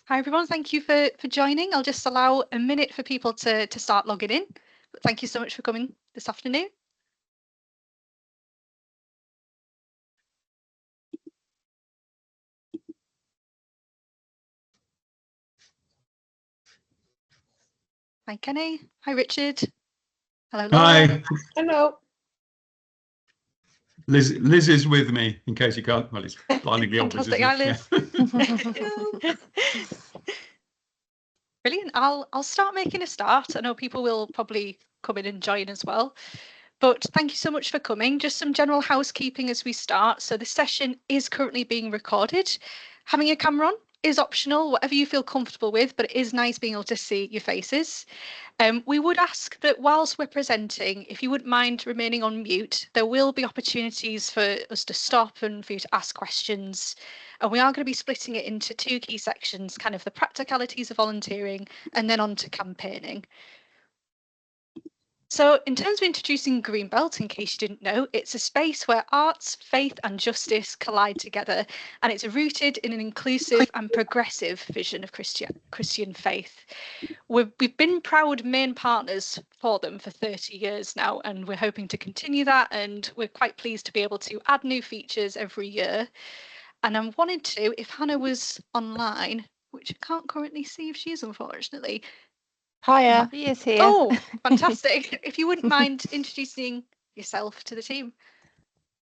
Hi everyone, thank you for joining. I'll just allow a minute for people to start logging in. But thank you so much for coming this afternoon. Hi Kenny. Hi Richard. Hello Laura. Hi. Hello. Liz is with me, in case you can't. Well, it's blindingly obvious, Fantastic, isn't hi it? Liz. Brilliant. I'll start making a start. I know people will probably come in and join as well. But thank you so much for coming. Just some general housekeeping as we start. So the session is currently being recorded. Having a camera on is optional, whatever you feel comfortable with, but it is nice being able to see your faces. We would ask that whilst we're presenting, if you wouldn't mind remaining on mute, there will be opportunities for us to stop and for you to ask questions. And we are going to be splitting it into two key sections, kind of the practicalities of volunteering and then on to campaigning. So in terms of introducing Greenbelt, in case you didn't know, it's a space where arts, faith and justice collide together, and it's rooted in an inclusive and progressive vision of Christian faith. We've been proud main partners for them for 30 years now, and we're hoping to continue that, and we're quite pleased to be able to add new features every year. And I wanted to, if Hannah was online, which I can't currently see if she is, unfortunately. Hiya. He is here. Oh, fantastic. If you wouldn't mind introducing yourself to the team.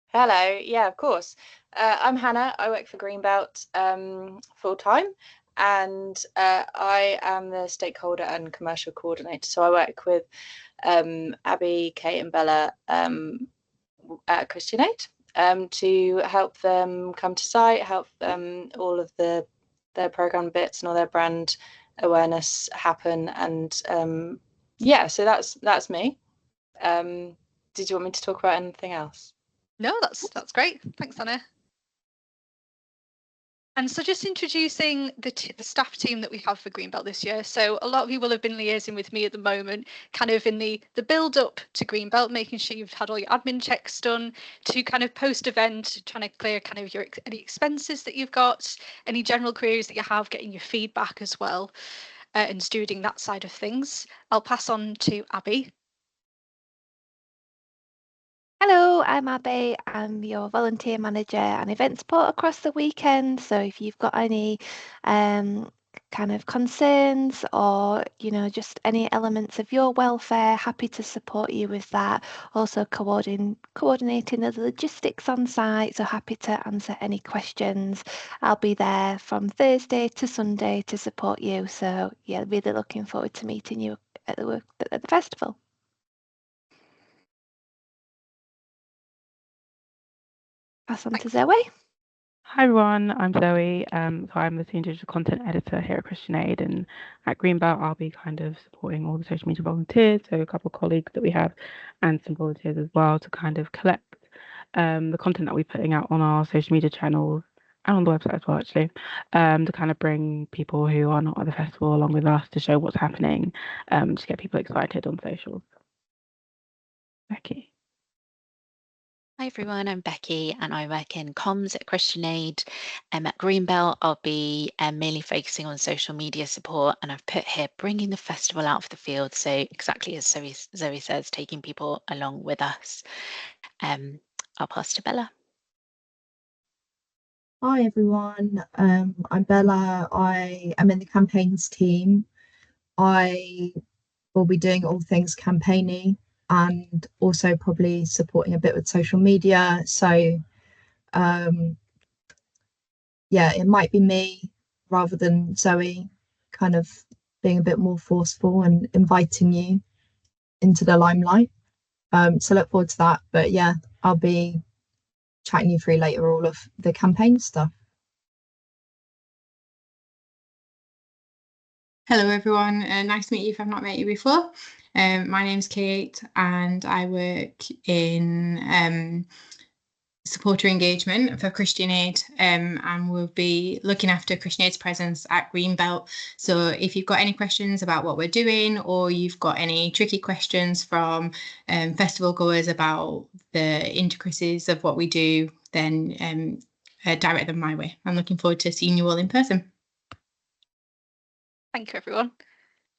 Hello. Yeah, of course. I'm Hannah. I work for Greenbelt full time, and I am the stakeholder and commercial coordinator. So I work with Abby, Kate, and Bella at Christian Aid to help them come to site, help all of their program bits and all their brand awareness happen. And yeah, so that's me. Did you want me to talk about anything else? No, that's great. Thanks, Anna. And so just introducing the staff team that we have for Greenbelt this year. So a lot of you will have been liaising with me at the moment, kind of in the build up to Greenbelt, making sure you've had all your admin checks done, to kind of post event, trying to clear kind of your any expenses that you've got, any general queries that you have, getting your feedback as well, and stewarding that side of things. I'll pass on to Abby. Hello, I'm Abby. I'm your volunteer manager and event support across the weekend. So if you've got any kind of concerns or, just any elements of your welfare, happy to support you with that. Also coordinating the logistics on site, so happy to answer any questions. I'll be there from Thursday to Sunday to support you. So yeah, really looking forward to meeting you at the festival. Pass on to Zoe. Hi everyone, I'm Zoe. So I'm the senior digital content editor here at Christian Aid, and at Greenbelt I'll be kind of supporting all the social media volunteers, so a couple of colleagues that we have and some volunteers as well to kind of collect the content that we're putting out on our social media channels and on the website as well, actually, to kind of bring people who are not at the festival along with us to show what's happening, to get people excited on socials. Becky. Hi everyone, I'm Becky and I work in comms at Christian Aid. At Greenbelt, I'll be mainly focusing on social media support, and I've put here bringing the festival out of the field. So exactly as Zoe says, taking people along with us. I'll pass to Bella. Hi everyone, I'm Bella. I am in the campaigns team. I will be doing all things campaigny and also probably supporting a bit with social media. So yeah, it might be me rather than Zoe kind of being a bit more forceful and inviting you into the limelight. So look forward to that. But yeah, I'll be chatting you through later all of the campaign stuff. Hello everyone, nice to meet you if I've not met you before. My name's Kate and I work in supporter engagement for Christian Aid, and we'll be looking after Christian Aid's presence at Greenbelt. So if you've got any questions about what we're doing, or you've got any tricky questions from festival goers about the intricacies of what we do, then direct them my way. I'm looking forward to seeing you all in person. Thank you, everyone.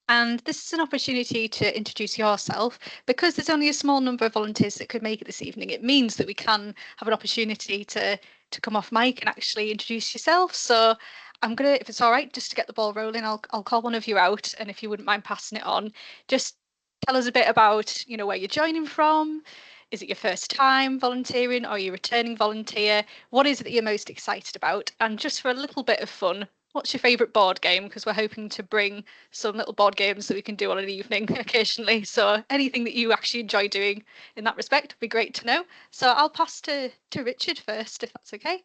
And this is an opportunity to introduce yourself. Because there's only a small number of volunteers that could make it this evening, it means that we can have an opportunity to come off mic and actually introduce yourself. So I'm gonna, if it's all right, just to get the ball rolling, I'll call one of you out, and if you wouldn't mind passing it on, just tell us a bit about, you know, where you're joining from. Is it your first time volunteering, or are you a returning volunteer? What is it that you're most excited about? And just for a little bit of fun, what's your favourite board game? Because we're hoping to bring some little board games that we can do on an evening occasionally. So anything that you actually enjoy doing in that respect would be great to know. So I'll pass to Richard first, if that's okay.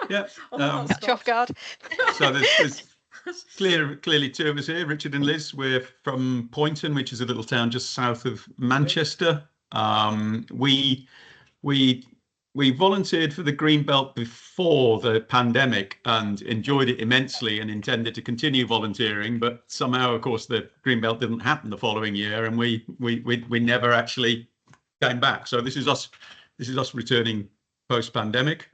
Yeah. Catch you off guard. So there's clearly two of us here, Richard and Liz. We're from Poynton, which is a little town just south of Manchester. We volunteered for the Greenbelt before the pandemic and enjoyed it immensely and intended to continue volunteering, but somehow, of course, the Greenbelt didn't happen the following year, and we never actually came back. So this is us returning post-pandemic.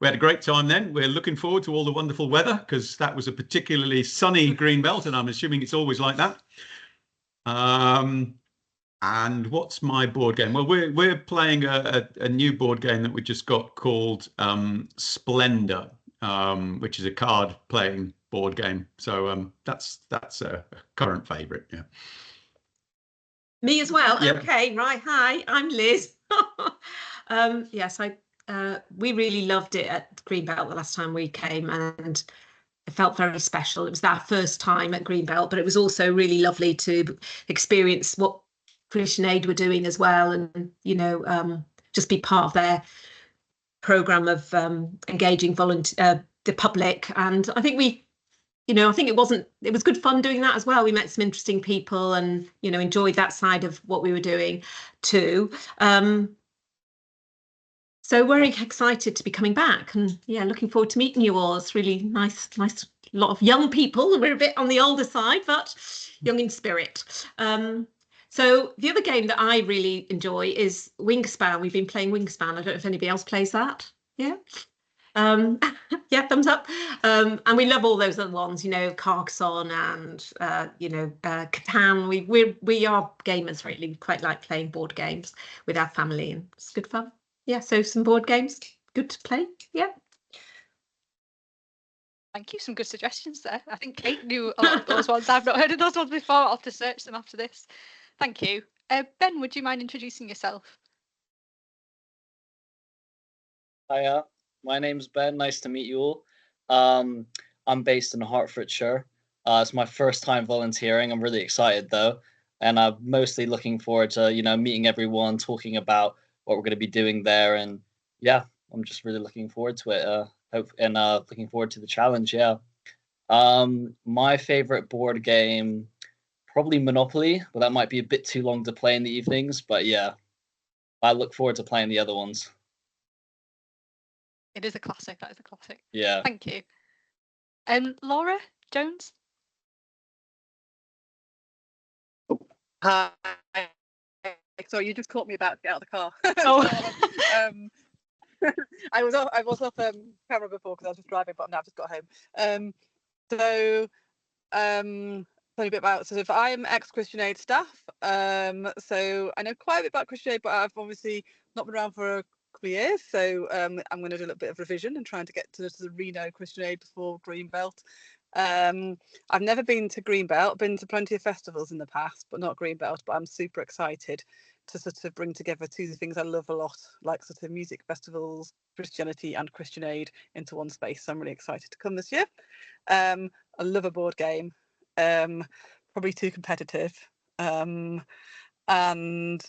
We had a great time then. We're looking forward to all the wonderful weather, because that was a particularly sunny Greenbelt, and I'm assuming it's always like that. And what's my board game? Well, we're playing a new board game that we just got called Splendor, which is a card playing board game. So that's a current favourite. Yeah. Me as well. Yeah. Okay, right. Hi, I'm Liz. Yes, we really loved it at Greenbelt the last time we came, and it felt very special. It was our first time at Greenbelt, but it was also really lovely to experience what Christian Aid were doing as well, and just be part of their program of engaging the public. And I think it was good fun doing that as well. We met some interesting people and enjoyed that side of what we were doing too. So we're excited to be coming back, and looking forward to meeting you all. It's really nice lot of young people. We're a bit on the older side, but young in spirit. So the other game that I really enjoy is Wingspan. We've been playing Wingspan. I don't know if anybody else plays that. Yeah. Yeah, thumbs up. And we love all those other ones, Carcassonne and Catan. We are gamers, really. Quite like playing board games with our family, and it's good fun. Yeah, so some board games, good to play. Yeah. Thank you. Some good suggestions there. I think Kate knew a lot of those ones. I've not heard of those ones before. I'll have to search them after this. Thank you. Ben, would you mind introducing yourself? Hiya, my name's Ben. Nice to meet you all. I'm based in Hertfordshire. It's my first time volunteering. I'm really excited though, and I'm mostly looking forward to meeting everyone, talking about what we're going to be doing there, and yeah, I'm just really looking forward to it. Looking forward to the challenge. Yeah. My favorite board game, probably Monopoly, but that might be a bit too long to play in the evenings. But yeah, I look forward to playing the other ones. It is a classic. That is a classic. Yeah. Thank you. Laura Jones. Hi. Sorry, you just caught me about to get out of the car. Oh. I was off camera before because I was just driving, but now I've just got home. Tell you a bit about I'm ex-Christian Aid staff. So I know quite a bit about Christian Aid, but I've obviously not been around for a couple of years. So I'm going to do a little bit of revision and trying to get to the Reno Christian Aid before Greenbelt. I've never been to Greenbelt, been to plenty of festivals in the past, but not Greenbelt. But I'm super excited to sort of bring together two of the things I love a lot, like sort of music festivals, Christianity and Christian Aid into one space. So I'm really excited to come this year. I love a board game, probably too competitive. What kind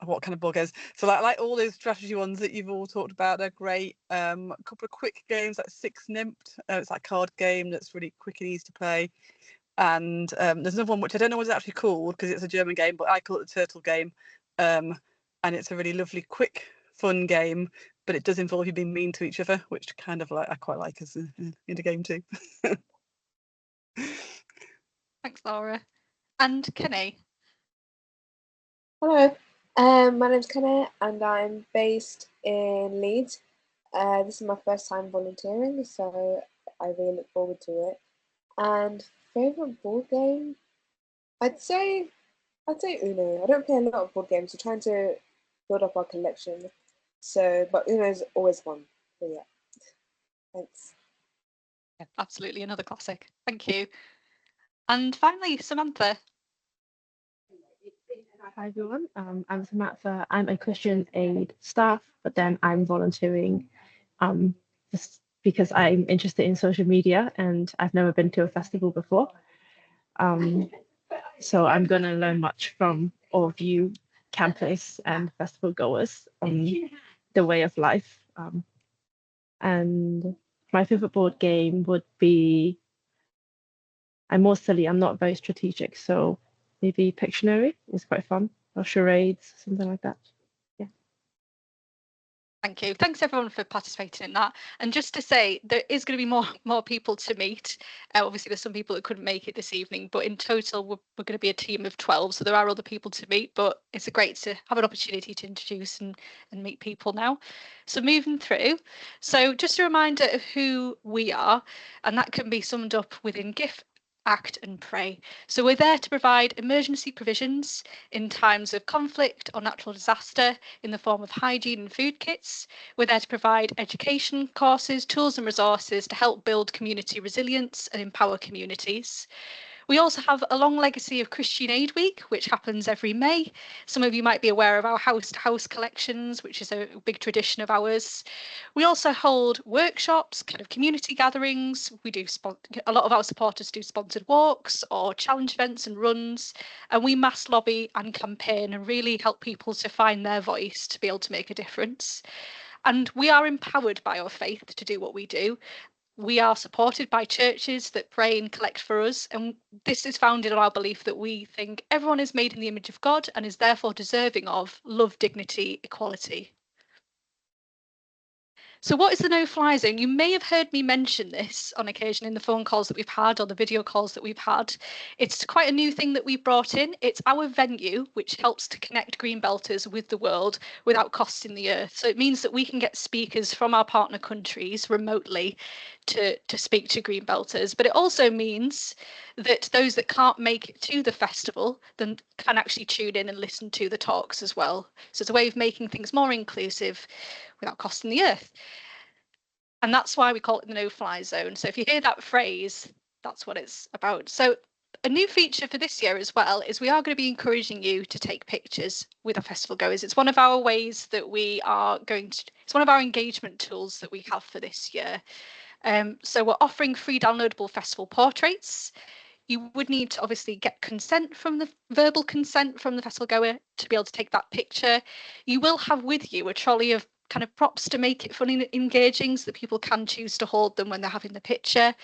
of board games? So like all those strategy ones that you've all talked about, they're great. A couple of quick games like Six Nymphed. It's like a card game that's really quick and easy to play. And there's another one which I don't know what it's actually called because it's a German game, but I call it the Turtle Game. And it's a really lovely, quick, fun game, but it does involve you being mean to each other, which kind of I quite like as in a game too. Thanks, Laura. And Kenny. Hello, my name's Kenny and I'm based in Leeds. This is my first time volunteering, so I really look forward to it. And favourite board game? I'd say Uno. I don't play a lot of board games. We're trying to build up our collection. So, but Uno is always fun. So yeah. Thanks. Yeah, absolutely, another classic. Thank you. And finally, Samantha. Hi everyone, I'm Samantha. I'm a Christian Aid staff, but then I'm volunteering just because I'm interested in social media and I've never been to a festival before. So I'm going to learn much from all of you campus and festival goers on the way of life. And my favorite board game would be, I'm more silly, I'm not very strategic, so maybe Pictionary is quite fun, or charades, something like that. Yeah. Thank you. Thanks everyone for participating in that. And just to say, there is going to be more people to meet. Obviously, there's some people that couldn't make it this evening, but in total, we're going to be a team of 12. So there are other people to meet, but it's great to have an opportunity to introduce and meet people now. So moving through. So just a reminder of who we are, and that can be summed up within GIF, Act and Pray. So we're there to provide emergency provisions in times of conflict or natural disaster in the form of hygiene and food kits. We're there to provide education courses, tools and resources to help build community resilience and empower communities. We also have a long legacy of Christian Aid Week, which happens every May. Some of you might be aware of our house-to-house collections, which is a big tradition of ours. We also hold workshops, kind of community gatherings. We do a lot of our supporters do sponsored walks or challenge events and runs, and we mass lobby and campaign and really help people to find their voice to be able to make a difference. And we are empowered by our faith to do what we do. We are supported by churches that pray and collect for us, and this is founded on our belief that we think everyone is made in the image of God and is therefore deserving of love, dignity, equality. So what is the no-fly zone? You may have heard me mention this on occasion in the phone calls that we've had or the video calls that we've had. It's quite a new thing that we've brought in. It's our venue, which helps to connect Greenbelters with the world without costing the earth. So it means that we can get speakers from our partner countries remotely to speak to Greenbelters. But it also means that those that can't make it to the festival then can actually tune in and listen to the talks as well. So it's a way of making things more inclusive without costing the earth. And that's why we call it the no-fly zone. So if you hear that phrase, that's what it's about. So a new feature for this year as well is we are going to be encouraging you to take pictures with our festival goers. It's one of our ways that we are going to, it's one of our engagement tools that we have for this year. So we're offering free downloadable festival portraits. You would need to obviously get consent from the verbal consent from the festival goer to be able to take that picture. You will have with you a trolley of kind of props to make it fun and engaging so that people can choose to hold them when they're having the picture.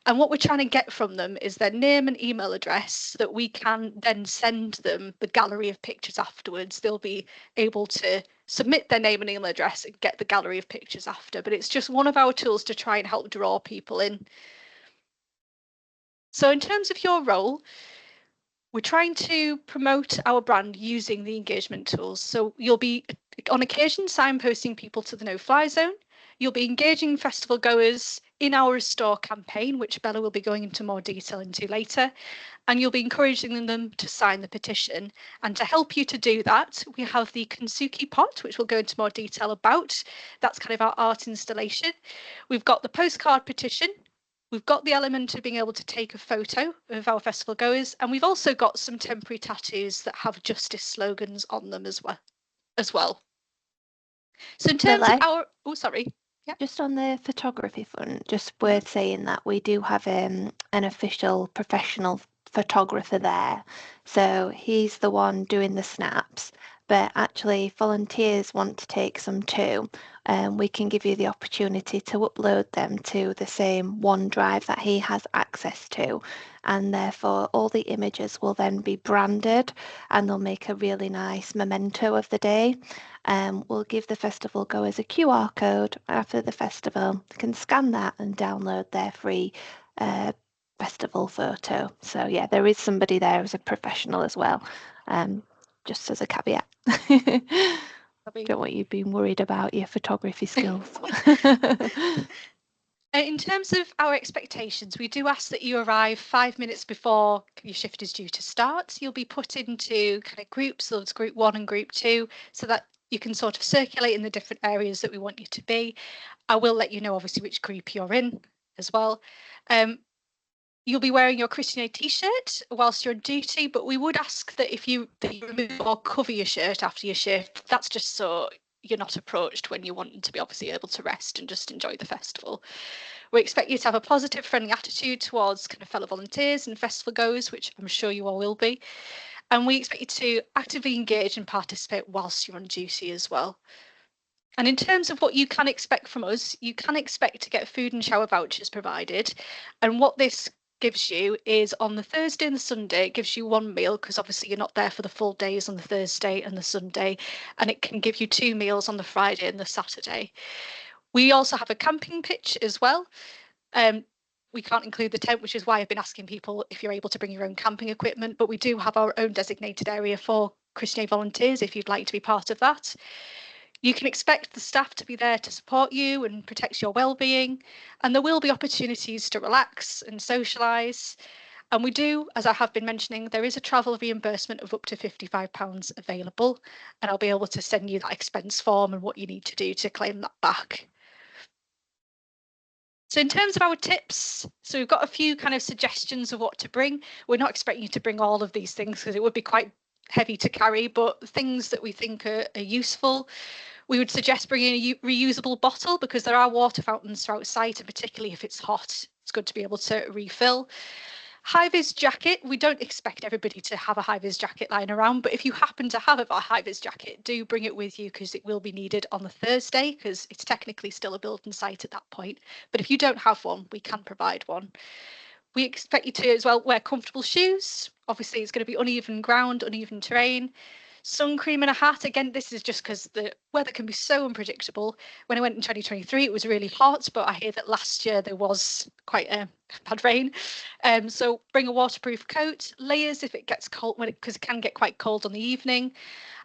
And what we're trying to get from them is their name and email address so that we can then send them the gallery of pictures afterwards. They'll be able to submit their name and email address and get the gallery of pictures after. But it's just one of our tools to try and help draw people in. So in terms of your role, we're trying to promote our brand using the engagement tools. So you'll be, on occasion, signposting people to the no-fly zone. You'll be engaging festival goers in our Restore campaign, which Bella will be going into more detail into later. And you'll be encouraging them to sign the petition. And to help you to do that, we have the Kensuke pot, which we'll go into more detail about. That's kind of our art installation. We've got the postcard petition. We've got the element of being able to take a photo of our festival goers, and we've also got some temporary tattoos that have justice slogans on them as well. So in terms of our, oh sorry, yeah. Just on the photography front, just worth saying that we do have an official professional photographer there. So he's the one doing the snaps, but actually volunteers want to take some too. We can give you the opportunity to upload them to the same OneDrive that he has access to, and therefore all the images will then be branded and they'll make a really nice memento of the day. We'll give the festival goers a QR code after the festival. They can scan that and download their free festival photo. So yeah, there is somebody there as a professional as well, just as a caveat. Don't want you being worried about your photography skills. In terms of our expectations, we do ask that you arrive 5 minutes before your shift is due to start. You'll be put into kind of groups, so it's group 1 and group 2, so that you can sort of circulate in the different areas that we want you to be. I will let you know, obviously, which group you're in as well. You'll be wearing your Christian Aid t-shirt whilst you're on duty, but we would ask that if you remove or cover your shirt after your shift. That's just so you're not approached when you want to be obviously able to rest and just enjoy the festival. We expect you to have a positive, friendly attitude towards kind of fellow volunteers and festival goers, which I'm sure you all will be. And we expect you to actively engage and participate whilst you're on duty as well. And in terms of what you can expect from us, you can expect to get food and shower vouchers provided. And what this gives you is on the Thursday and the Sunday, it gives you 1 meal, because obviously you're not there for the full days on the Thursday and the Sunday, and it can give you 2 meals on the Friday and the Saturday. We also have a camping pitch as well. We can't include the tent, which is why I've been asking people if you're able to bring your own camping equipment, but we do have our own designated area for Christian Aid volunteers if you'd like to be part of that. You can expect the staff to be there to support you and protect your well-being, and there will be opportunities to relax and socialise. And we do, as I have been mentioning, there is a travel reimbursement of up to £55 available, and I'll be able to send you that expense form and what you need to do to claim that back. So in terms of our tips, so we've got a few kind of suggestions of what to bring. We're not expecting you to bring all of these things because it would be quite heavy to carry, but things that we think are useful. We would suggest bringing a reusable bottle, because there are water fountains throughout site, and particularly if it's hot, it's good to be able to refill. High-vis jacket, we don't expect everybody to have a high-vis jacket lying around, but if you happen to have a high-vis jacket, do bring it with you, because it will be needed on the Thursday, because it's technically still a building site at that point. But if you don't have one, we can provide one. We expect you to as well wear comfortable shoes. Obviously, it's going to be uneven ground, uneven terrain. Sun cream and a hat. Again, this is just because the weather can be so unpredictable. When I went in 2023, it was really hot, but I hear that last year there was quite a bad rain. So bring a waterproof coat, layers if it gets cold, because it can get quite cold on the evening.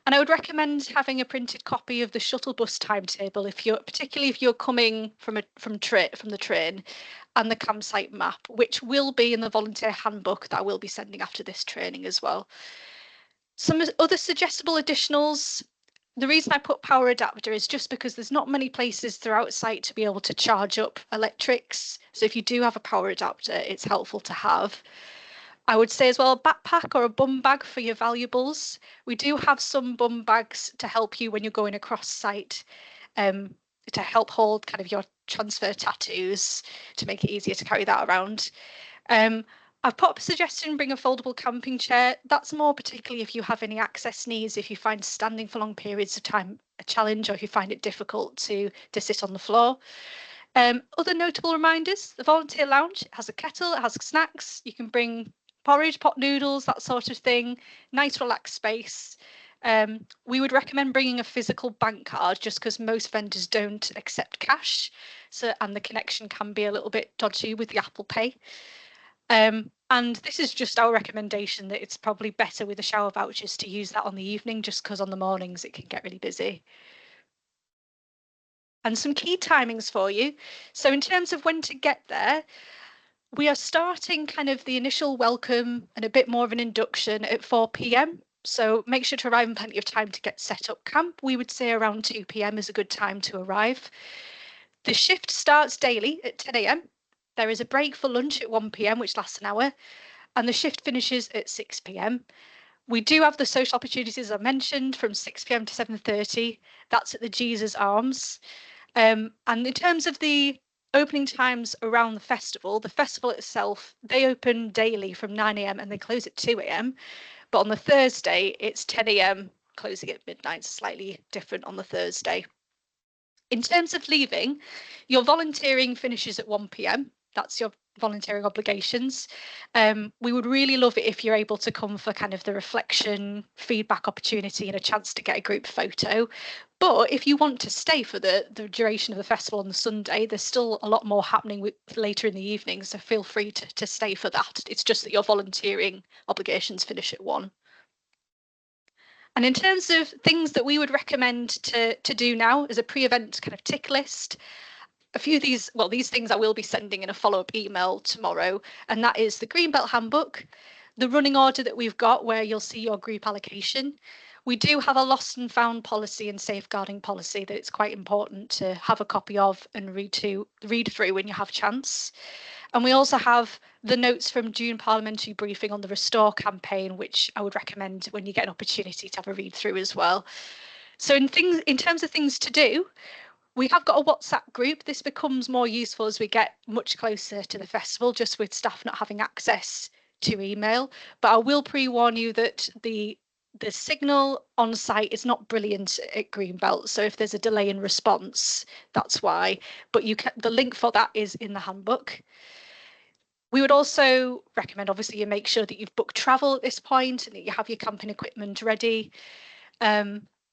And I would recommend having a printed copy of the shuttle bus timetable, particularly if you're coming from the train, and the campsite map, which will be in the volunteer handbook that I will be sending after this training as well. Some other suggestible additionals. The reason I put power adapter is just because there's not many places throughout site to be able to charge up electrics. So if you do have a power adapter, it's helpful to have. I would say as well, a backpack or a bum bag for your valuables. We do have some bum bags to help you when you're going across site, to help hold kind of your transfer tattoos, to make it easier to carry that around. I've put up a suggestion, bring a foldable camping chair. That's more particularly if you have any access needs, if you find standing for long periods of time a challenge, or if you find it difficult to sit on the floor. Other notable reminders, the volunteer lounge has a kettle, it has snacks, you can bring porridge, pot noodles, that sort of thing. Nice relaxed space. We would recommend bringing a physical bank card, just because most vendors don't accept cash, and the connection can be a little bit dodgy with the Apple Pay. And this is just our recommendation, that it's probably better with the shower vouchers to use that on the evening, just because on the mornings it can get really busy. And some key timings for you. So in terms of when to get there, we are starting kind of the initial welcome and a bit more of an induction at 4 p.m. So make sure to arrive in plenty of time to get set up camp. We would say around 2 p.m. is a good time to arrive. The shift starts daily at 10 a.m. There is a break for lunch at 1 p.m, which lasts an hour, and the shift finishes at 6 p.m. We do have the social opportunities, as I mentioned, from 6 p.m. to 7:30. That's at the Jesus Arms. And in terms of the opening times around the festival itself, they open daily from 9 a.m. and they close at 2 a.m. But on the Thursday, it's 10 a.m, closing at midnight, slightly different on the Thursday. In terms of leaving, your volunteering finishes at 1 p.m. That's your volunteering obligations. We would really love it if you're able to come for kind of the reflection, feedback opportunity, and a chance to get a group photo. But if you want to stay for the duration of the festival on the Sunday, there's still a lot more happening later in the evening, so feel free to stay for that. It's just that your volunteering obligations finish at 1. And in terms of things that we would recommend to do now as a pre-event kind of tick list, a few of these, well, these things I will be sending in a follow-up email tomorrow, and that is the Greenbelt Handbook, the running order that we've got where you'll see your group allocation. We do have a lost and found policy and safeguarding policy that it's quite important to have a copy of and read through when you have chance. And we also have the notes from June parliamentary briefing on the Restore campaign, which I would recommend when you get an opportunity to have a read through as well. So in terms of things to do, we have got a WhatsApp group. This becomes more useful as we get much closer to the festival, just with staff not having access to email. But I will pre-warn you that the signal on site is not brilliant at Greenbelt. So if there's a delay in response, that's why. But the link for that is in the handbook. We would also recommend, obviously, you make sure that you've booked travel at this point and that you have your camping equipment ready.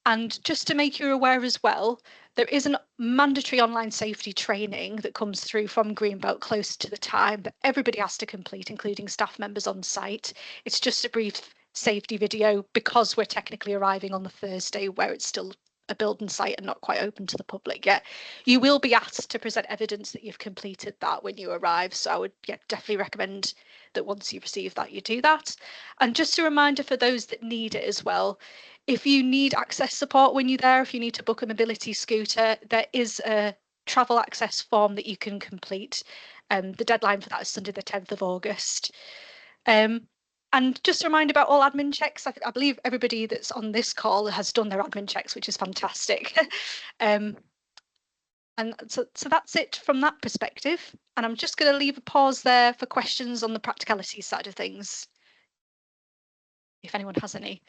And just to make you aware as well, there is a mandatory online safety training that comes through from Greenbelt close to the time that everybody has to complete, including staff members on site. It's just a brief safety video because we're technically arriving on the Thursday where it's still a building site and not quite open to the public yet. You will be asked to present evidence that you've completed that when you arrive. So I would definitely recommend that once you receive that, you do that. And just a reminder for those that need it as well, if you need access support when you're there, if you need to book a mobility scooter, there is a travel access form that you can complete. The deadline for that is Sunday the 10th of August. And just a reminder about all admin checks. I believe everybody that's on this call has done their admin checks, which is fantastic. And so that's it from that perspective. And I'm just going to leave a pause there for questions on the practicalities side of things, if anyone has any.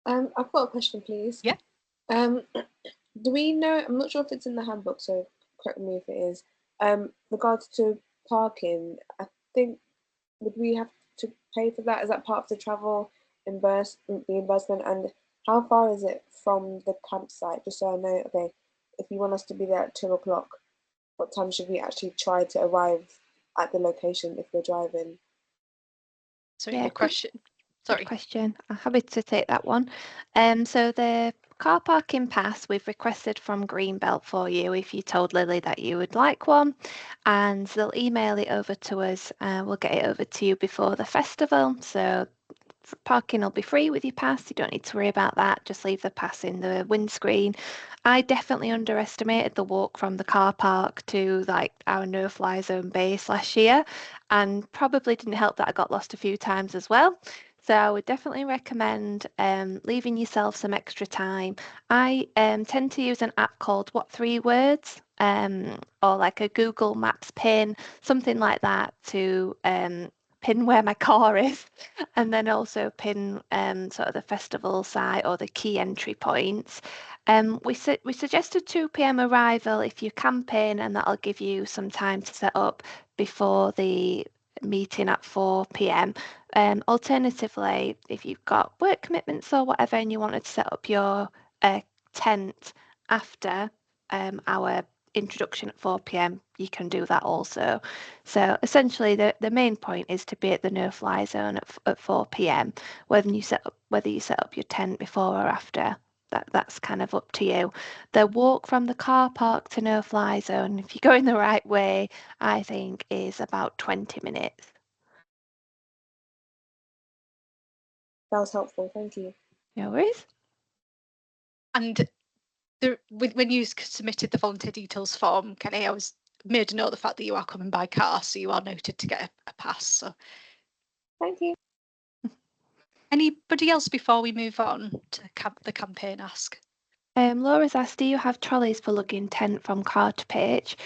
I've got a question, please. Yeah. Do we know, I'm not sure if it's in the handbook, so correct me if it is, regards to parking, I think, would we have to pay for that? Is that part of the travel reimbursement? And how far is it from the campsite? Just so I know, okay, if you want us to be there at 2 o'clock, what time should we actually try to arrive at the location if we're driving? So yeah, good question. Sorry. Good question. I'm happy to take that one. So the car parking pass we've requested from Greenbelt for you if you told Lily that you would like one, and they'll email it over to us. We'll get it over to you before the festival. So parking will be free with your pass. You don't need to worry about that. Just leave the pass in the windscreen. I definitely underestimated the walk from the car park to like our no-fly zone base last year, and probably didn't help that I got lost a few times as well. So I would definitely recommend leaving yourself some extra time. I tend to use an app called What 3 Words, or like a Google Maps pin, something like that, to pin where my car is, and then also pin sort of the festival site or the key entry points. We suggested 2 p.m. arrival if you're camping, and that'll give you some time to set up before the meeting at 4 p.m. Alternatively, if you've got work commitments or whatever and you wanted to set up your tent after our introduction at 4 p.m, you can do that also. So essentially the main point is to be at the no-fly zone at 4 p.m. whether you set up your tent before or after. That's kind of up to you. The walk from the car park to no-fly zone, if you're going the right way, I think is about 20 minutes. That was helpful, thank you. No worries. And when you submitted the volunteer details form, Kenny, I was made a note of the fact that you are coming by car, so you are noted to get a pass. So thank you. Anybody else before we move on to the campaign ask? Laura's asked, do you have trolleys for lugging tent from car to pitch?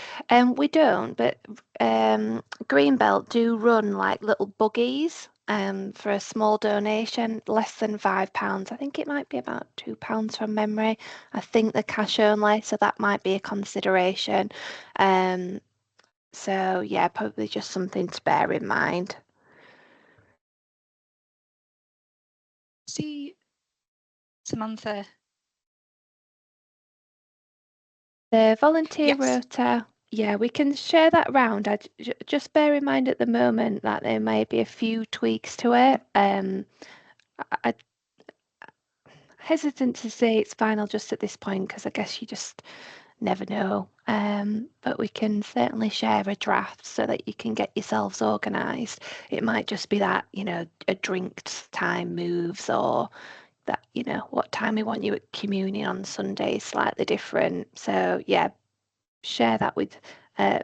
We don't, but Greenbelt do run like little buggies for a small donation, less than £5. I think it might be about £2 from memory. I think they're cash only, so that might be a consideration. So yeah, probably just something to bear in mind. See, Samantha. The volunteer rota, yeah, we can share that round. Just bear in mind at the moment that there may be a few tweaks to it. I'm hesitant to say it's final just at this point because I guess you just never know. But we can certainly share a draft so that you can get yourselves organised. It might just be that, a drink time moves, or that, what time we want you at communion on Sunday is slightly different. So yeah, share that with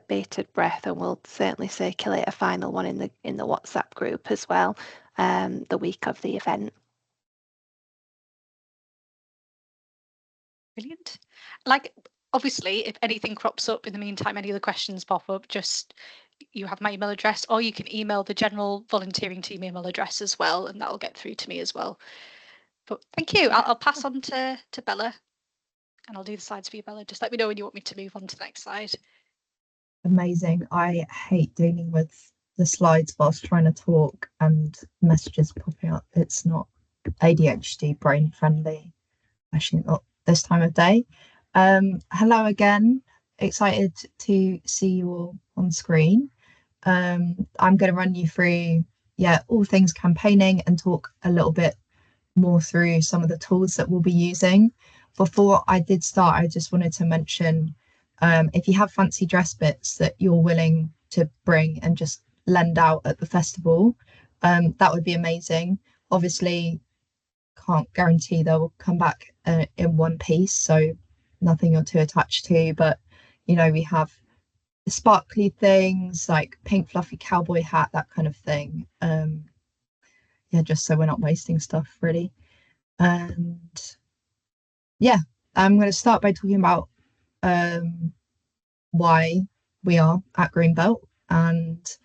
bated breath, and we'll certainly circulate a final one in the WhatsApp group as well, the week of the event. Brilliant. Like, obviously, if anything crops up in the meantime, any other questions pop up, just you have my email address, or you can email the general volunteering team email address as well, and that'll get through to me as well. But thank you. I'll pass on to Bella, and I'll do the slides for you, Bella. Just let me know when you want me to move on to the next slide. Amazing. I hate dealing with the slides whilst trying to talk and messages popping up. It's not ADHD brain friendly, especially not this time of day. Hello again. Excited to see you all on screen. I'm going to run you through, all things campaigning and talk a little bit more through some of the tools that we'll be using. Before I did start, I just wanted to mention, if you have fancy dress bits that you're willing to bring and just lend out at the festival, that would be amazing. Obviously, can't guarantee they'll come back in one piece, so nothing you're too attached to, but we have the sparkly things like pink fluffy cowboy hat, that kind of thing. Just so we're not wasting stuff really. And I'm going to start by talking about why we are at Greenbelt and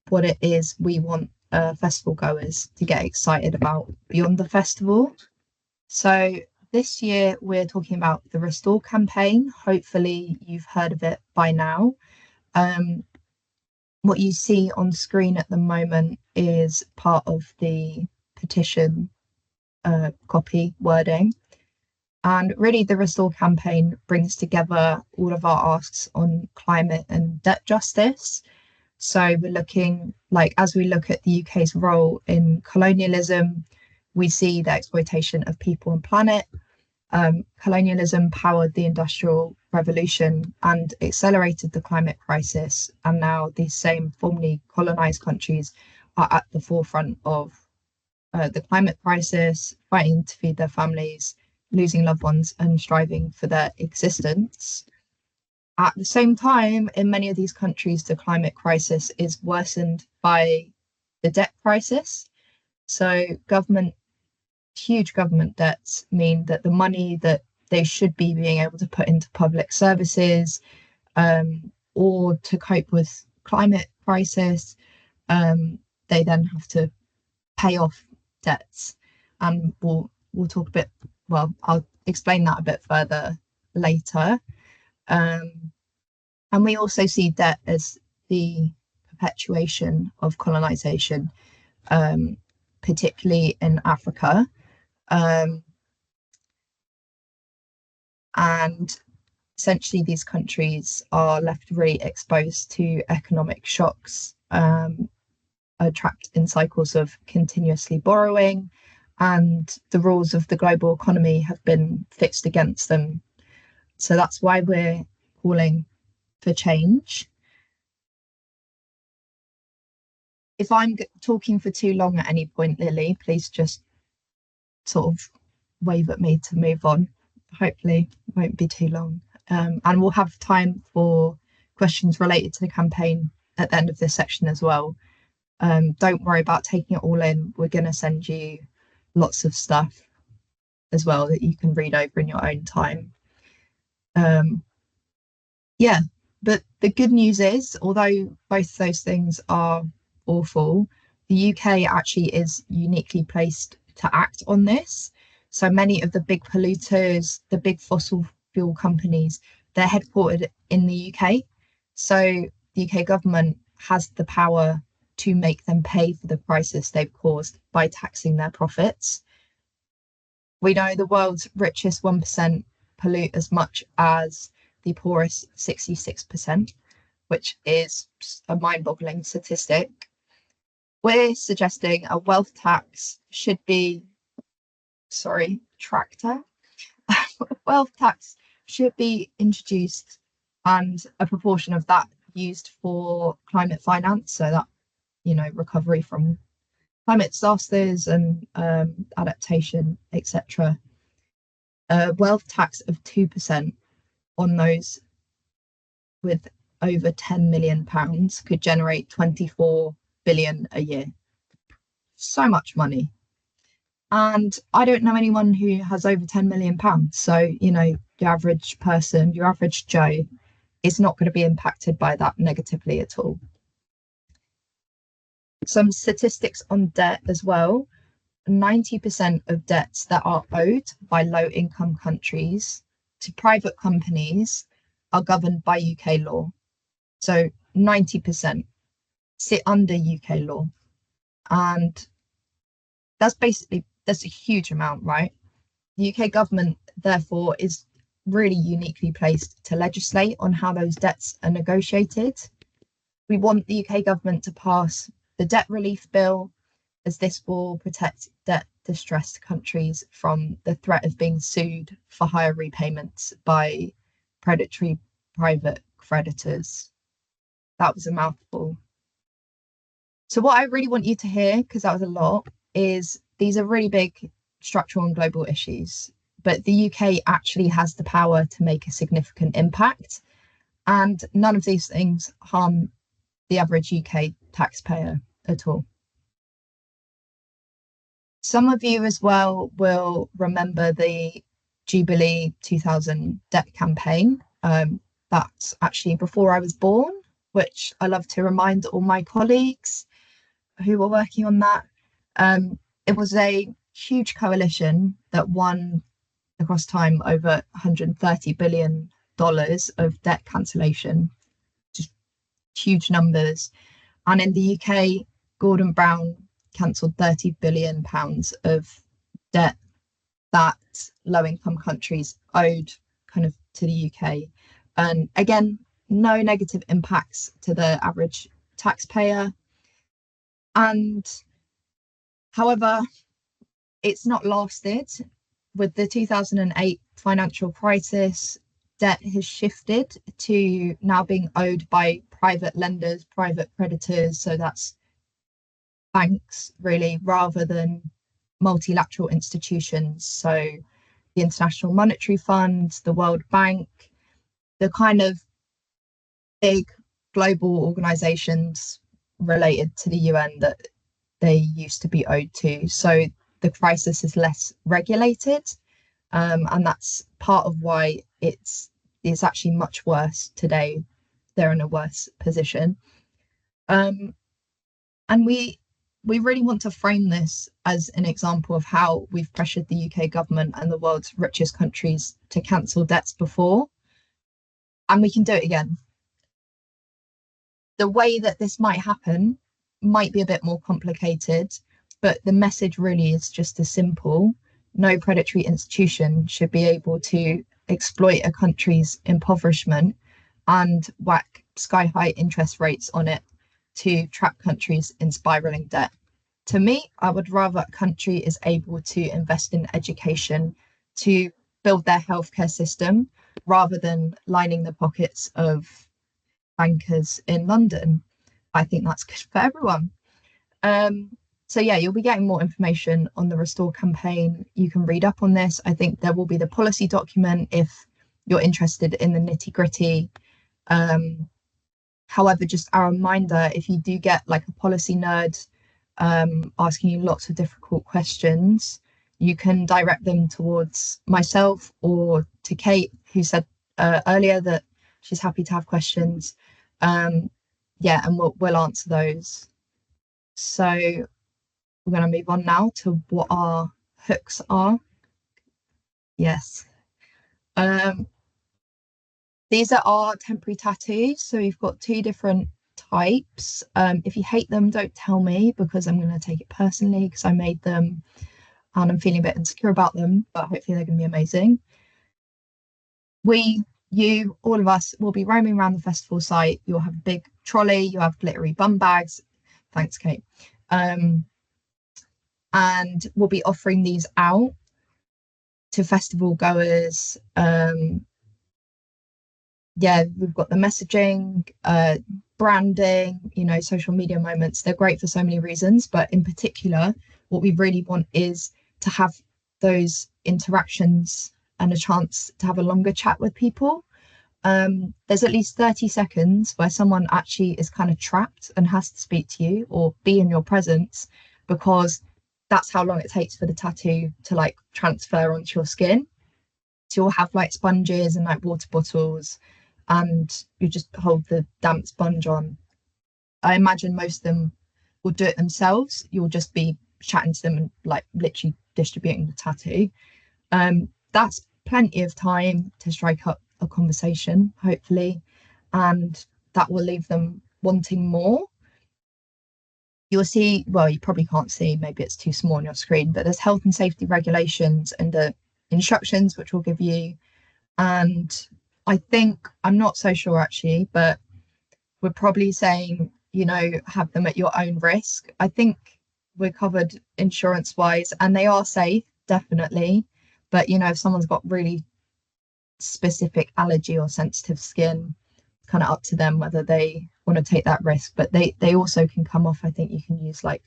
what it is we want festival goers to get excited about beyond the festival. So this year we're talking about the Restore campaign. Hopefully you've heard of it by now. What you see on screen at the moment is part of the petition copy wording. And really the Restore campaign brings together all of our asks on climate and debt justice. So we're looking, as we look at the UK's role in colonialism, we see the exploitation of people and planet. Colonialism powered the Industrial Revolution and accelerated the climate crisis. And now these same formerly colonized countries are at the forefront of the climate crisis, fighting to feed their families, losing loved ones, and striving for their existence. At the same time, in many of these countries, the climate crisis is worsened by the debt crisis. So huge government debts mean that the money that they should be being able to put into public services or to cope with climate crisis, they then have to pay off debts. And we'll talk a bit, I'll explain that a bit further later. And we also see debt as the perpetuation of colonization, particularly in Africa. And essentially these countries are left really exposed to economic shocks, are trapped in cycles of continuously borrowing, and the rules of the global economy have been fixed against them. So that's why we're calling for change. If I'm talking for too long at any point, Lily, please just sort of wave at me to move on. Hopefully it won't be too long. And we'll have time for questions related to the campaign at the end of this section as well. Don't worry about taking it all in. We're going to send you lots of stuff as well that you can read over in your own time. But the good news is, although both those things are awful, the UK actually is uniquely placed to act on this. So many of the big polluters, the big fossil fuel companies, they're headquartered in the UK. So the UK government has the power to make them pay for the crisis they've caused by taxing their profits. We know the world's richest 1% pollute as much as the poorest 66%, which is a mind-boggling statistic. We're suggesting a wealth tax should be tractor. Wealth tax should be introduced and a proportion of that used for climate finance, so that, you know, recovery from climate disasters and adaptation, etc. A wealth tax of 2% on those with over £10 million could generate 24 billion a year. So much money. And I don't know anyone who has over £10 million. So, you know, your average person, your average Joe, is not going to be impacted by that negatively at all. Some statistics on debt as well. 90% of debts that are owed by low income countries to private companies are governed by UK law. So 90% sit under UK law. And that's a huge amount, right? The UK government, therefore, is really uniquely placed to legislate on how those debts are negotiated. We want the UK government to pass the debt relief bill, as this will protect debt distressed countries from the threat of being sued for higher repayments by predatory private creditors. That was a mouthful. So what I really want you to hear, because that was a lot, is these are really big structural and global issues, but the UK actually has the power to make a significant impact, and none of these things harm the average UK taxpayer at all. Some of you as well will remember the Jubilee 2000 debt campaign. That's actually before I was born, which I love to remind all my colleagues who were working on that. It was a huge coalition that won across time over $130 billion of debt cancellation, just huge numbers. And in the UK, Gordon Brown cancelled £30 billion of debt that low-income countries owed kind of to the UK. And again, no negative impacts to the average taxpayer. And however, it's not lasted. With the 2008 financial crisis, debt has shifted to now being owed by private lenders, private creditors. So that's banks, really, rather than multilateral institutions. So the International Monetary Fund, the World Bank, the kind of big global organizations related to the UN that they used to be owed to. So the crisis is less regulated, and that's part of why it's actually much worse today. They're in a worse position, and we really want to frame this as an example of how we've pressured the UK government and the world's richest countries to cancel debts before, and we can do it again. The way that this might happen might be a bit more complicated, but the message really is just as simple. No predatory institution should be able to exploit a country's impoverishment and whack sky-high interest rates on it to trap countries in spiraling debt. To me, I would rather a country is able to invest in education to build their healthcare system rather than lining the pockets of bankers in London. I think that's good for everyone. So yeah, you'll be getting more information on the Restore campaign. You can read up on this. I think there will be the policy document if you're interested in the nitty-gritty. However, just a reminder, if you do get like a policy nerd asking you lots of difficult questions, you can direct them towards myself or to Kate, who said earlier that she's happy to have questions. Yeah, and we'll answer those. So we're going to move on now to what our hooks are. Yes. These are our temporary tattoos. So we've got two different types. If you hate them, don't tell me, because I'm going to take it personally because I made them and I'm feeling a bit insecure about them, but hopefully they're going to be amazing. You, all of us, will be roaming around the festival site. You'll have a big trolley, you'll have glittery bum bags. Thanks, Kate. And we'll be offering these out. to festival goers. Yeah, we've got the messaging, branding, social media moments. They're great for so many reasons, but in particular, what we really want is to have those interactions and a chance to have a longer chat with people. There's at least 30 seconds where someone actually is kind of trapped and has to speak to you or be in your presence, because that's how long it takes for the tattoo to like transfer onto your skin. So you'll have like sponges and like water bottles, and you just hold the damp sponge on. I imagine most of them will do it themselves. You'll just be chatting to them and like literally distributing the tattoo. That's plenty of time to strike up a conversation, hopefully, and that will leave them wanting more. You'll see, well, you probably can't see, maybe it's too small on your screen, but there's health and safety regulations and the instructions which we'll give you. And I think, I'm not so sure actually, but we're probably saying, have them at your own risk. I think we're covered insurance wise and they are safe, definitely. But, if someone's got really specific allergy or sensitive skin, kind of up to them whether they want to take that risk. But they also can come off. I think you can use like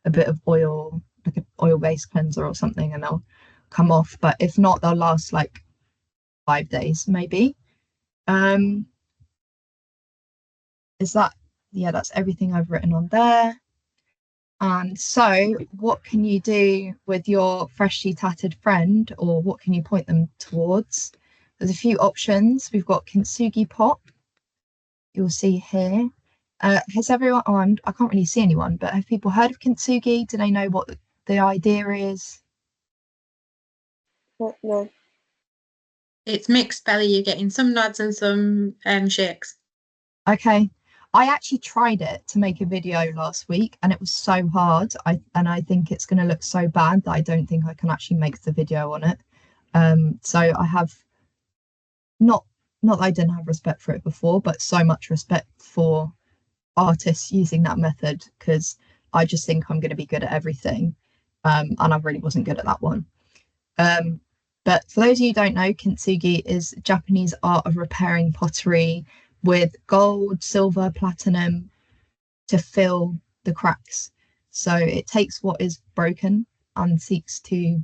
a bit of oil, like an oil-based cleanser or something, and they'll come off. But if not, they'll last like 5 days maybe. That's everything I've written on there. And so what can you do with your freshly tatted friend, or what can you point them towards? There's a few options. We've got kintsugi pop, you'll see here. Has everyone, I can't really see anyone, but have people heard of kintsugi? Do they know what the idea is? No. It's mixed belly. You're getting some nods and some shakes. Okay. I actually tried it to make a video last week and it was so hard. I think it's going to look so bad that I don't think I can actually make the video on it. So I have not that I didn't have respect for it before, but so much respect for artists using that method, because I just think I'm going to be good at everything. And I really wasn't good at that one. But for those of you who don't know, kintsugi is Japanese art of repairing pottery with gold, silver, platinum to fill the cracks. So it takes what is broken and seeks to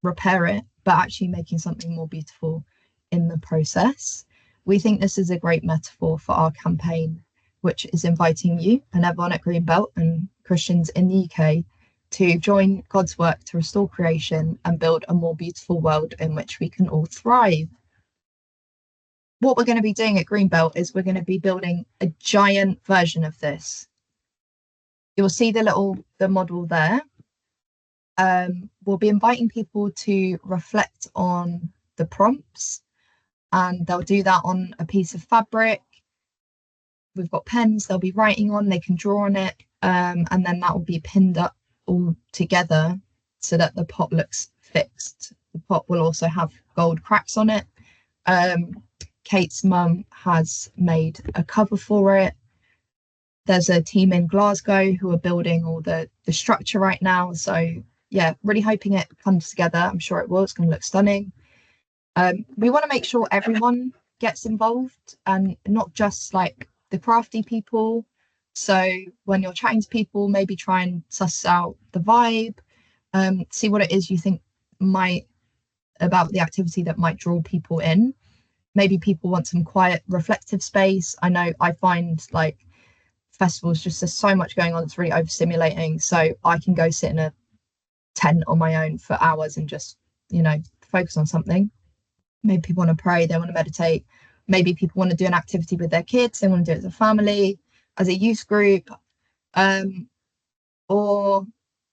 repair it, but actually making something more beautiful in the process. We think this is a great metaphor for our campaign, which is inviting you and everyone at Greenbelt and Christians in the UK to join God's work to restore creation and build a more beautiful world in which we can all thrive. What we're going to be doing at Greenbelt is we're going to be building a giant version of this. You'll see the model there. We'll be inviting people to reflect on the prompts, and they'll do that on a piece of fabric. We've got pens they'll be writing on, they can draw on it, and then that will be pinned up all together so that the pot looks fixed. The pot will also have gold cracks on it. Kate's mum has made a cover for it. There's a team in Glasgow who are building all the structure right now. So yeah, really hoping it comes together. I'm sure it will. It's going to look stunning. We want to make sure everyone gets involved and not just like the crafty people. So when you're chatting to people, maybe try and suss out the vibe, see what it is you think about the activity that might draw people in. Maybe people want some quiet, reflective space. I know I find like festivals, just there's so much going on, it's really overstimulating. So I can go sit in a tent on my own for hours and just, focus on something. Maybe people want to pray, they want to meditate. Maybe people want to do an activity with their kids, they want to do it as a family, as a youth group, or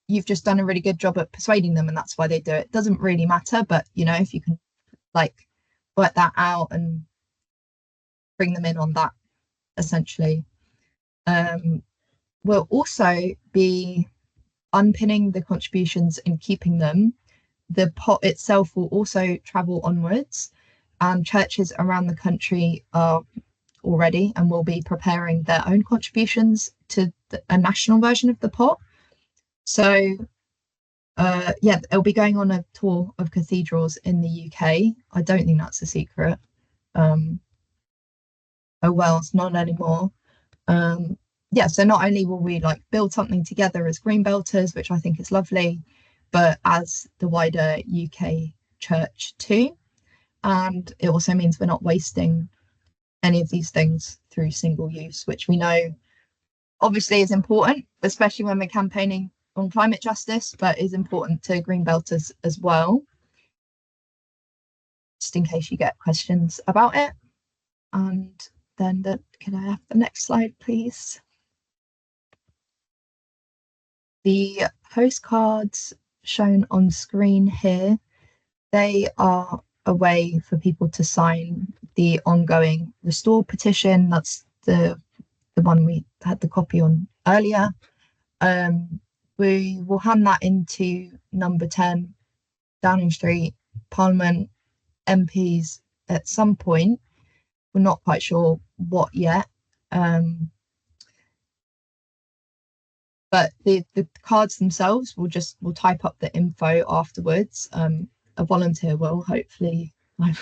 you've just done a really good job at persuading them and that's why they do it. Doesn't really matter, but if you can like work that out and bring them in on that, essentially. We'll also be unpinning the contributions and keeping them. The pot itself will also travel onwards, and churches around the country are already and will be preparing their own contributions to a national version of the pot. So yeah, it'll be going on a tour of cathedrals in the UK. I don't think that's a secret. Oh well, it's not anymore. Yeah, so not only will we like build something together as Greenbelters, which I think is lovely, but as the wider UK church too. And it also means we're not wasting any of these things through single use, which we know obviously is important, especially when we're campaigning on climate justice, but is important to Greenbelters as well, just in case you get questions about it. And then can I have the next slide, please? The postcards shown on screen here, they are a way for people to sign the ongoing Restore petition. That's the one we had the copy on earlier. We will hand that into number 10 Downing Street, Parliament, MPs at some point. We're not quite sure what yet. But the cards themselves will type up the info afterwards. A volunteer will, hopefully. I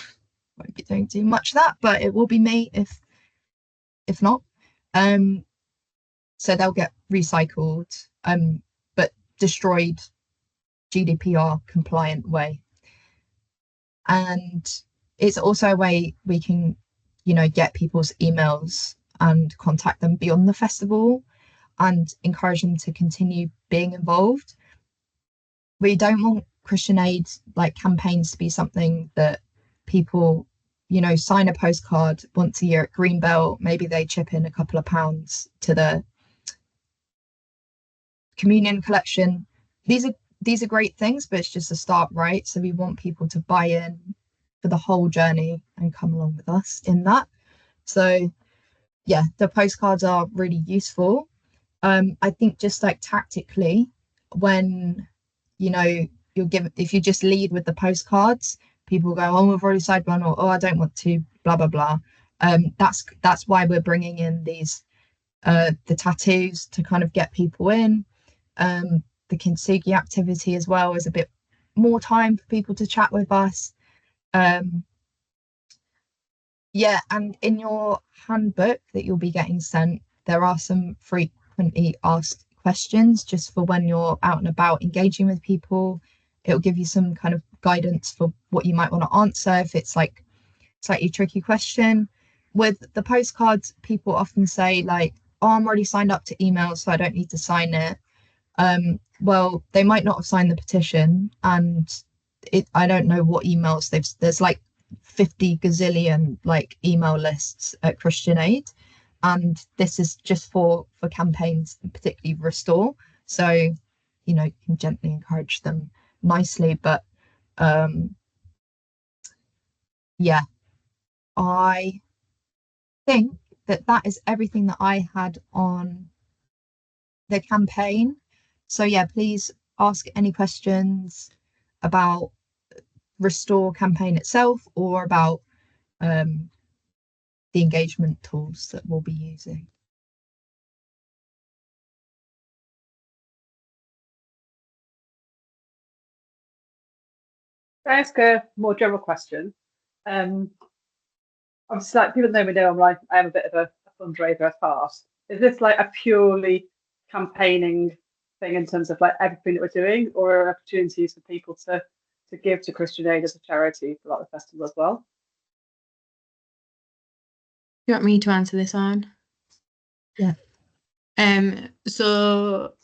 won't be doing too much of that, but it will be me if not. So they'll get recycled, but destroyed GDPR compliant way. And it's also a way we can, get people's emails and contact them beyond the festival and encourage them to continue being involved. We don't want Christian Aid campaigns to be something that people, sign a postcard once a year at Greenbelt. Maybe they chip in a couple of pounds to the communion collection. These are great things, but it's just a start, right? So we want people to buy in for the whole journey and come along with us in that. So yeah, the postcards are really useful. I think just tactically, when if you just lead with the postcards, people go, oh, we've already signed one, or oh, I don't want to, blah blah blah. That's why we're bringing in these the tattoos to kind of get people in. The kintsugi activity as well is a bit more time for people to chat with us. Yeah, and in your handbook that you'll be getting sent, there are some frequently asked questions just for when you're out and about engaging with people. It'll give you some kind of guidance for what you might want to answer if it's slightly tricky question. With the postcards, people often say oh, I'm already signed up to email, so I don't need to sign it. Well, they might not have signed the petition, and I don't know what emails there's 50 gazillion email lists at Christian Aid, and this is just for campaigns, particularly Restore. So you can gently encourage them nicely, but yeah, I think that is everything that I had on the campaign. So yeah, please ask any questions about Restore campaign itself or about the engagement tools that we'll be using. Can I ask a more general question? Obviously, people know me now. I am a bit of a fundraiser at heart. Is this a purely campaigning thing in terms of everything that we're doing, or are opportunities for people to give to Christian Aid as a charity throughout the festival as well? You want me to answer this one? Yeah. So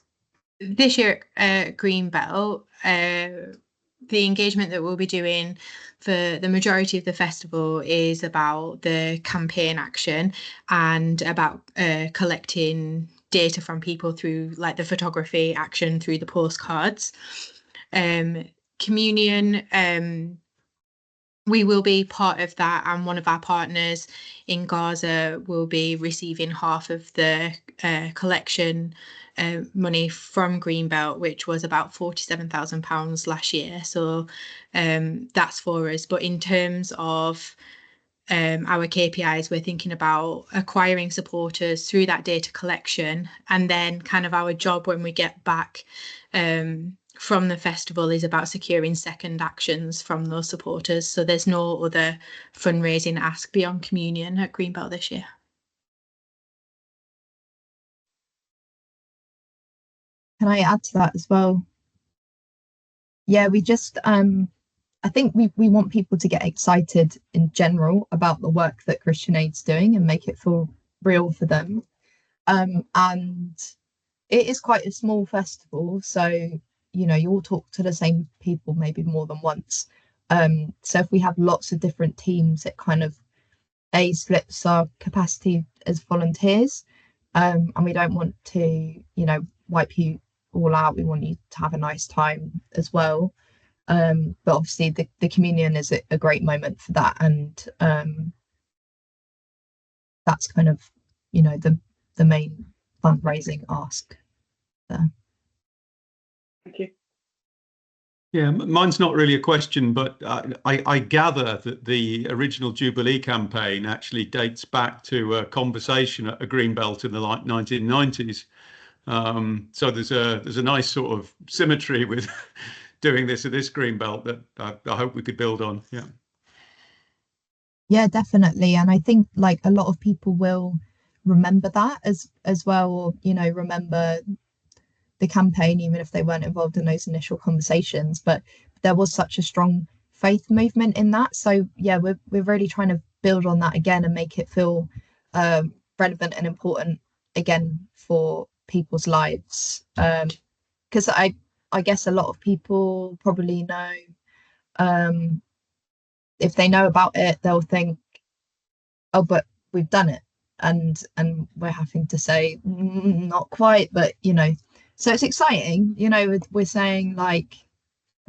this year at Greenbelt, the engagement that we'll be doing for the majority of the festival is about the campaign action and about collecting data from people through the photography action through the postcards. Communion, we will be part of that, and one of our partners in Gaza will be receiving half of the collection money from Greenbelt, which was about £47,000 last year. So that's for us. But in terms of our KPIs, we're thinking about acquiring supporters through that data collection, and then kind of our job when we get back from the festival is about securing second actions from those supporters. So there's no other fundraising ask beyond communion at Greenbelt this year. Can I add to that as well? Yeah, we just I think we want people to get excited in general about the work that Christian Aid's doing and make it feel real for them. And it is quite a small festival, so you know, you all talk to the same people maybe more than once. So if we have lots of different teams, it kind of splits our capacity as volunteers. And we don't want to, you know, wipe you all out. We want you to have a nice time as well. But obviously the communion is a great moment for that, and that's kind of, you know, the main fundraising ask there. Thank you. Yeah, mine's not really a question, but I gather that the original Jubilee campaign actually dates back to a conversation at a Greenbelt in the 1990s. So there's a nice sort of symmetry with doing this at this Greenbelt that I hope we could build on. Yeah. Yeah, definitely. And I think like a lot of people will remember that as well, or, you know, remember the campaign, even if they weren't involved in those initial conversations. But there was such a strong faith movement in that. So yeah, we're really trying to build on that again and make it feel relevant and important again for people's lives. Because I guess a lot of people probably know, if they know about it, they'll think, oh, but we've done it, and we're having to say not quite, but you know, so it's exciting, you know, we're saying like,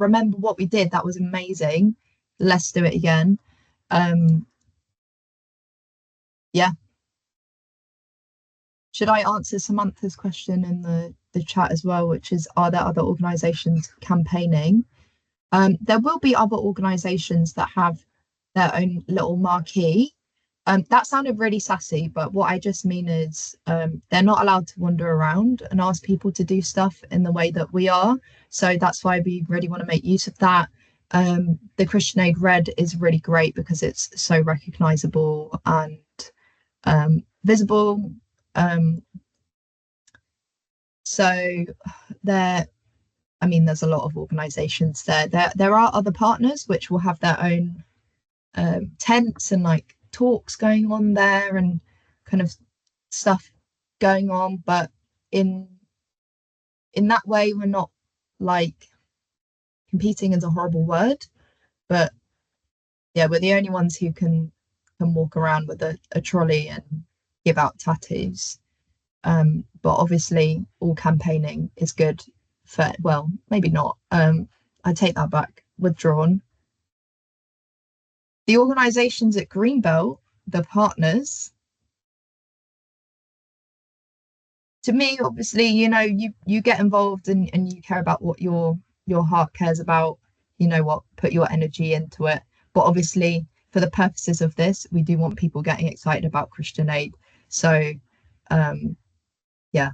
remember what we did, that was amazing, let's do it again. Yeah, should I answer Samantha's question in the chat as well, which is, are there other organizations campaigning? There will be other organizations that have their own little marquee. That sounded really sassy, but what I just mean is they're not allowed to wander around and ask people to do stuff in the way that we are. So that's why we really want to make use of that. The Christian Aid Red is really great because it's so recognizable and visible. So there, I mean, there's a lot of organizations there. There are other partners which will have their own tents and like talks going on there and kind of stuff going on, but in that way we're not like competing is a horrible word, but yeah, we're the only ones who can walk around with a trolley and give out tattoos. But obviously all campaigning is good for, well, maybe not, I take that back, withdrawn. The organizations at Greenbelt, the partners, to me, obviously, you know, you get involved and you care about what your heart cares about, you know what, put your energy into it. But obviously, for the purposes of this, we do want people getting excited about Christian Aid. So, yeah,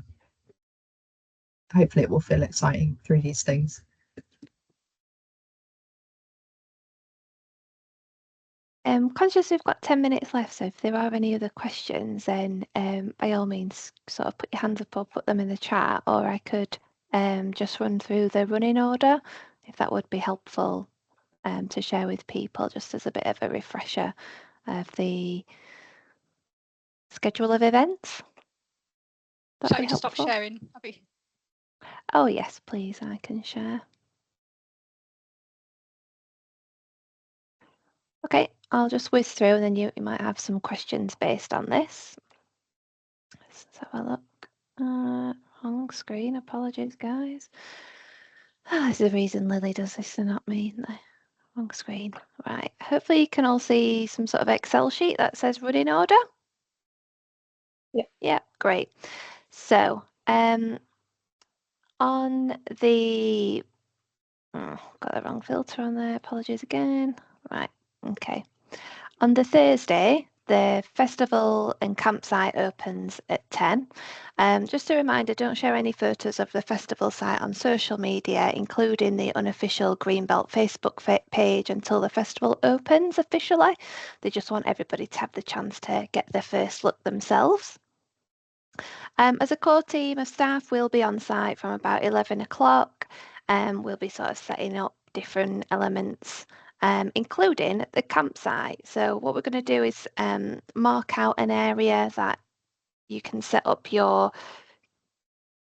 hopefully it will feel exciting through these things. Conscious we've got 10 minutes left, so if there are any other questions, then by all means sort of put your hands up or put them in the chat, or I could just run through the running order, if that would be helpful to share with people, just as a bit of a refresher of the schedule of events. Shall I just stop sharing, Abby? Oh yes, please, I can share. Okay, I'll just whiz through and then you might have some questions based on this. Let's have a look. Wrong screen, apologies guys. There's a reason Lily does this and not me. No, wrong screen. Right, hopefully you can all see some sort of Excel sheet that says running order. Yeah. Yeah, great. So on the, got the wrong filter on there, apologies again. Right, okay. On the Thursday, The festival and campsite opens at 10. Just a reminder, don't share any photos of the festival site on social media, including the unofficial Greenbelt Facebook page, until the festival opens officially. They just want everybody to have the chance to get their first look themselves. As a core team of staff, we'll be on site from about 11 o'clock. We'll be sort of setting up different elements, including the campsite. So what we're going to do is mark out an area that you can set up your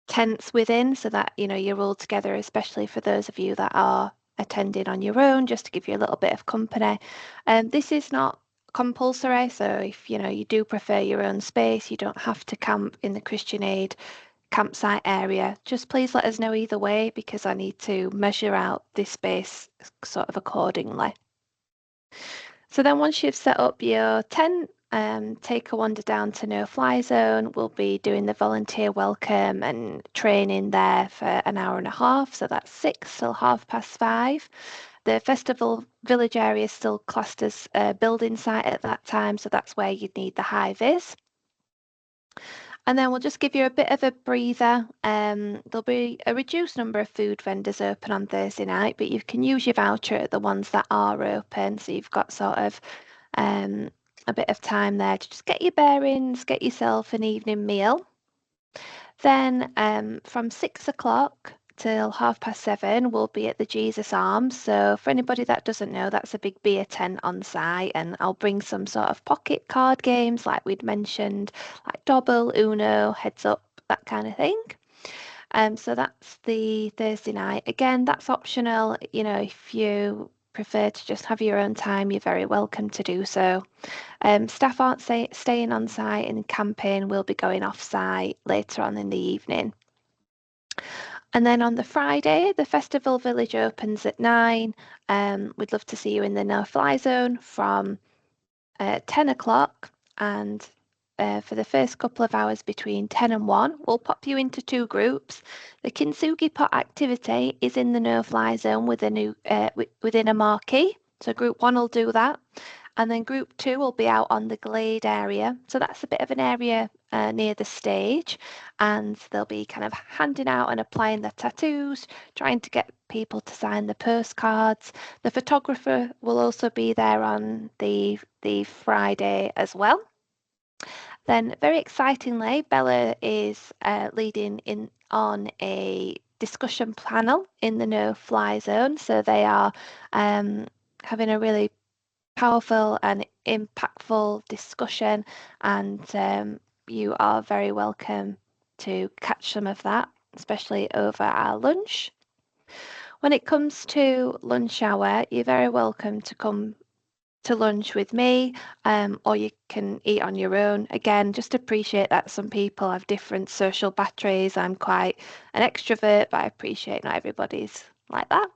tents within, so that you're all together, especially for those of you that are attending on your own, just to give you a little bit of company. This is not compulsory, so if you do prefer your own space, you don't have to camp in the Christian Aid campsite area. Just please let us know either way, because I need to measure out this space sort of accordingly. So then once you've set up your tent, take a wander down to No Fly Zone. We'll be doing the volunteer welcome and training there for an hour and a half. So that's 6 till 5:30. The festival village area is still classed as a building site at that time, so that's where you'd need the high vis. And then we'll just give you a bit of a breather. There'll be a reduced number of food vendors open on Thursday night, but you can use your voucher at the ones that are open. So you've got sort of a bit of time there to just get your bearings, get yourself an evening meal. Then from 6 o'clock till 7:30, we'll be at the Jesus Arms. So for anybody that doesn't know, that's a big beer tent on site, and I'll bring some sort of pocket card games like we'd mentioned, like Dobble, Uno, Heads Up, that kind of thing. So that's the Thursday night. Again, that's optional. If you prefer to just have your own time, you're very welcome to do so. Staff aren't staying on site, and camping will be going off site later on in the evening. And then on the Friday, the festival village opens at 9. We'd love to see you in the No Fly Zone from 10 o'clock, and for the first couple of hours between 10 and 1, we'll pop you into 2 groups. The Kintsugi pot activity is in the No Fly Zone within a marquee. So group 1 will do that. And then group 2 will be out on the glade area. So that's a bit of an area near the stage. And they'll be kind of handing out and applying their tattoos, trying to get people to sign the postcards. The photographer will also be there on the Friday as well. Then, very excitingly, Bella is leading in on a discussion panel in the No Fly Zone. So they are having a really powerful and impactful discussion, and you are very welcome to catch some of that, especially over our lunch. When it comes to lunch hour, you're very welcome to come to lunch with me, or you can eat on your own. Again, just appreciate that some people have different social batteries. I'm quite an extrovert, but I appreciate not everybody's like that.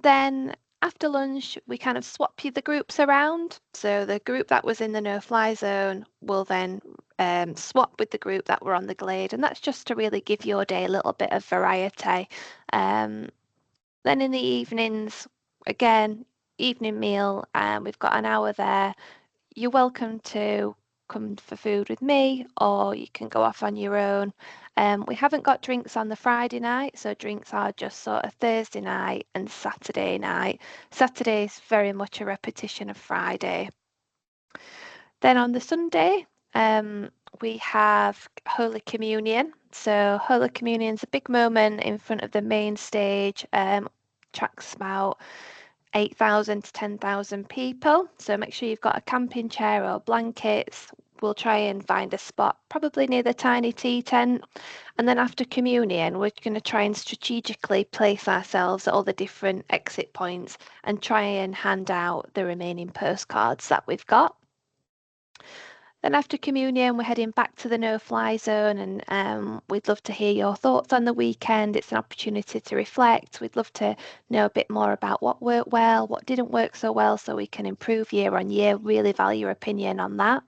Then after lunch, we kind of swap the groups around. So the group that was in the No Fly Zone will then swap with the group that were on the glade, and that's just to really give your day a little bit of variety. Then in the evenings, again, evening meal, and we've got an hour there. You're welcome to come for food with me, or you can go off on your own. We haven't got drinks on the Friday night, so drinks are just sort of Thursday night and Saturday night. Saturday is very much a repetition of Friday. Then on the Sunday, we have Holy Communion. So Holy Communion is a big moment in front of the main stage. Tracks about 8,000 to 10,000 people. So make sure you've got a camping chair or blankets. We'll try and find a spot, probably near the tiny tea tent. And then after communion, we're going to try and strategically place ourselves at all the different exit points and try and hand out the remaining postcards that we've got. Then after communion, we're heading back to the No Fly Zone, and we'd love to hear your thoughts on the weekend. It's an opportunity to reflect. We'd love to know a bit more about what worked well, what didn't work so well, so we can improve year on year. Really value your opinion on that.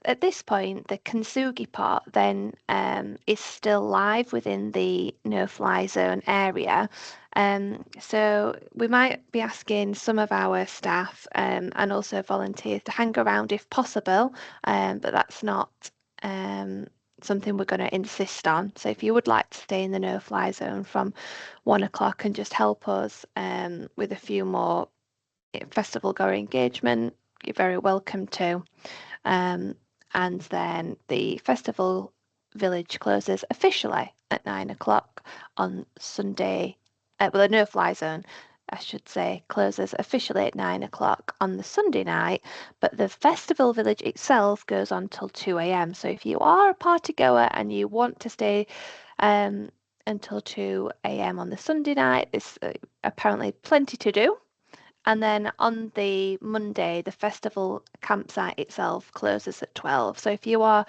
at this point, the Kintsugi pot then is still live within the no-fly zone area. So we might be asking some of our staff and also volunteers to hang around if possible, but that's not something we're going to insist on. So if you would like to stay in the no-fly zone from 1 o'clock and just help us with a few more festival goer engagement, you're very welcome to. And then the festival village closes officially at 9 o'clock on Sunday. Well, the no-fly zone, I should say, closes officially at 9 o'clock on the Sunday night, but the festival village itself goes on till 2 a.m. So if you are a party goer and you want to stay until 2 a.m. on the Sunday night, there's apparently plenty to do. And then on the Monday, the festival campsite itself closes at 12. So if you are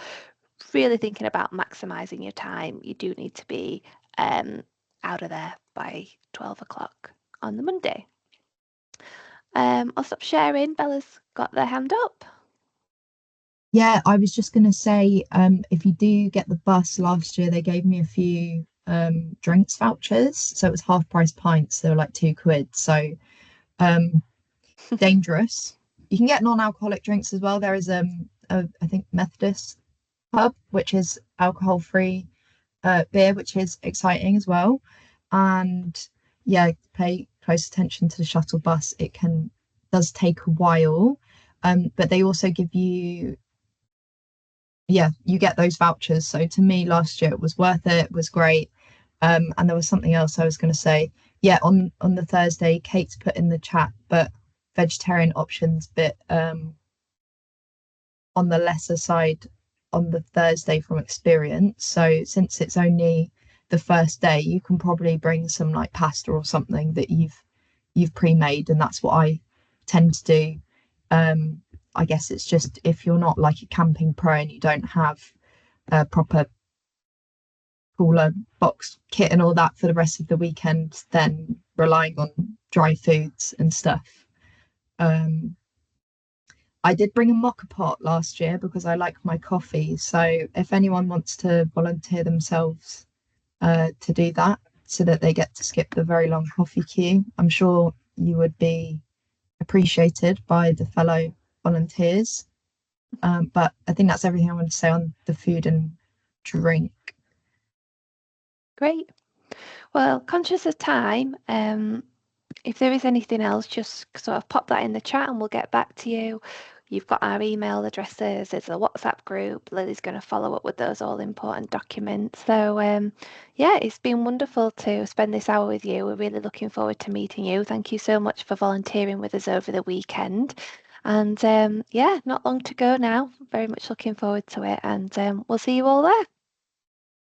really thinking about maximising your time, you do need to be out of there by 12 o'clock on the Monday. I'll stop sharing. Bella's got their hand up. Yeah, I was just going to say, if you do get the bus, last year they gave me a few drinks vouchers. So it was half price pints. They were like £2. So dangerous. You can get non-alcoholic drinks as well. There is I think Methodist pub, which is alcohol-free beer, which is exciting as well. And yeah, pay close attention to the shuttle bus. It does take a while, but they also give you, you get those vouchers. So to me, last year it was worth it. It was great. And there was something else I was going to say. Yeah, on the Thursday, Kate's put in the chat, but vegetarian options bit on the lesser side on the Thursday from experience. So since it's only the first day, you can probably bring some like pasta or something that you've pre-made, and that's what I tend to do. I guess it's just if you're not like a camping pro and you don't have a proper cooler box kit and all that for the rest of the weekend, then relying on dry foods and stuff. I did bring a mocha pot last year because I like my coffee. So if anyone wants to volunteer themselves to do that so that they get to skip the very long coffee queue, I'm sure you would be appreciated by the fellow volunteers. But I think that's everything I want to say on the food and drink. Great. Well, conscious of time, if there is anything else, just sort of pop that in the chat and we'll get back to you. You've got our email addresses, there's a WhatsApp group. Lily's going to follow up with those all important documents. So yeah, it's been wonderful to spend this hour with you. We're really looking forward to meeting you. Thank you so much for volunteering with us over the weekend. And yeah, not long to go now. Very much looking forward to it, and we'll see you all there.